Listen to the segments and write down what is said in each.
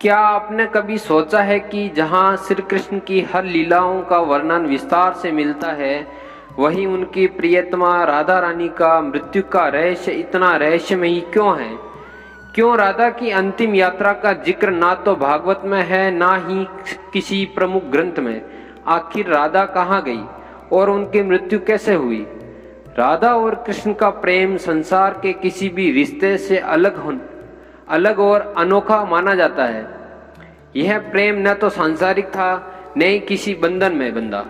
क्या आपने कभी सोचा है कि जहाँ श्री कृष्ण की हर लीलाओं का वर्णन विस्तार से मिलता है, वहीं उनकी प्रियतमा राधा रानी का मृत्यु का रहस्य इतना रहस्यमयी क्यों है? क्यों राधा की अंतिम यात्रा का जिक्र ना तो भागवत में है, ना ही किसी प्रमुख ग्रंथ में? आखिर राधा कहाँ गई और उनकी मृत्यु कैसे हुई? राधा और कृष्ण का प्रेम संसार के किसी भी रिश्ते से अलग और अनोखा माना जाता है। यह प्रेम न तो सांसारिक था, न ही किसी बंधन में बंधा।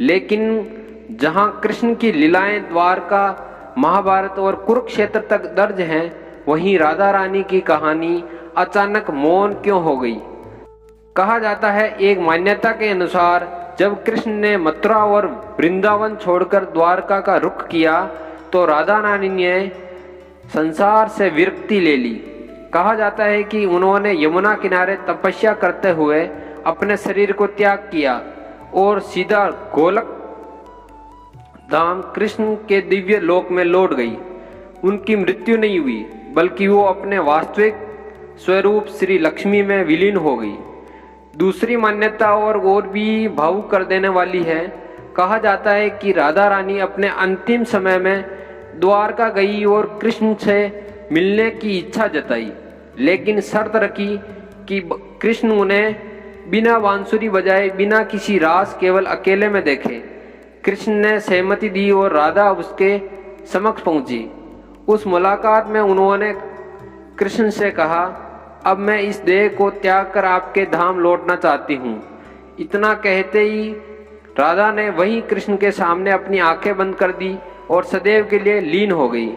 लेकिन जहाँ कृष्ण की लीलाएं द्वारका, महाभारत और कुरुक्षेत्र तक दर्ज हैं, वहीं राधा रानी की कहानी अचानक मौन क्यों हो गई? कहा जाता है, एक मान्यता के अनुसार जब कृष्ण ने मथुरा और वृंदावन छोड़कर द्वारका का रुख किया, तो राधा रानी ने संसार से विरक्ति ले ली। कहा जाता है कि उन्होंने यमुना किनारे तपस्या करते हुए अपने शरीर को त्याग किया और सीधा गोलक धाम कृष्ण के दिव्य लोक में लौट गई। उनकी मृत्यु नहीं हुई, बल्कि वो अपने वास्तविक स्वरूप श्री लक्ष्मी में विलीन हो गई। दूसरी मान्यता और भी भावुक कर देने वाली है। कहा जाता है कि राधा रानी अपने अंतिम समय में द्वारका गई और कृष्ण से मिलने की इच्छा जताई, लेकिन शर्त रखी कि कृष्ण उन्हें बिना बांसुरी बजाए, बिना किसी रास, केवल अकेले में देखे। कृष्ण ने सहमति दी और राधा उसके समक्ष पहुंची। उस मुलाकात में उन्होंने कृष्ण से कहा, अब मैं इस देह को त्याग कर आपके धाम लौटना चाहती हूँ। इतना कहते ही राधा ने वहीं कृष्ण के सामने अपनी आंखें बंद कर दी और सदैव के लिए लीन हो गई।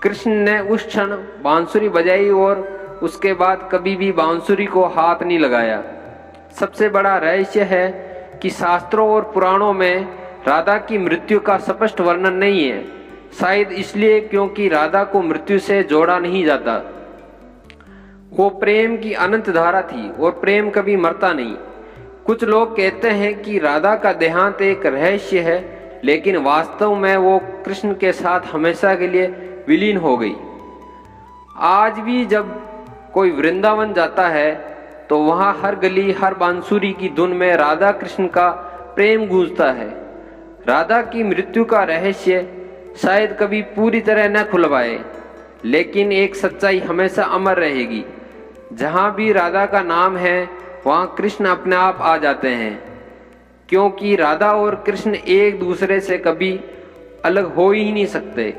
कृष्ण ने उस क्षण बांसुरी बजाई और उसके बाद कभी भी बांसुरी को हाथ नहीं लगाया। सबसे बड़ा रहस्य है कि शास्त्रों और पुराणों में राधा की मृत्यु का स्पष्ट वर्णन नहीं है। शायद इसलिए क्योंकि राधा को मृत्यु से जोड़ा नहीं जाता। वो प्रेम की अनंत धारा थी और प्रेम कभी मरता नहीं। कुछ लोग कहते हैं कि राधा का देहांत एक रहस्य है, लेकिन वास्तव में वो कृष्ण के साथ हमेशा के लिए विलीन हो गई। आज भी जब कोई वृंदावन जाता है तो वहाँ हर गली, हर बांसुरी की धुन में राधा कृष्ण का प्रेम गूंजता है। राधा की मृत्यु का रहस्य शायद कभी पूरी तरह न खुल पाए, लेकिन एक सच्चाई हमेशा अमर रहेगी। जहाँ भी राधा का नाम है, वहाँ कृष्ण अपने आप आ जाते हैं, क्योंकि राधा और कृष्ण एक दूसरे से कभी अलग हो ही नहीं सकते।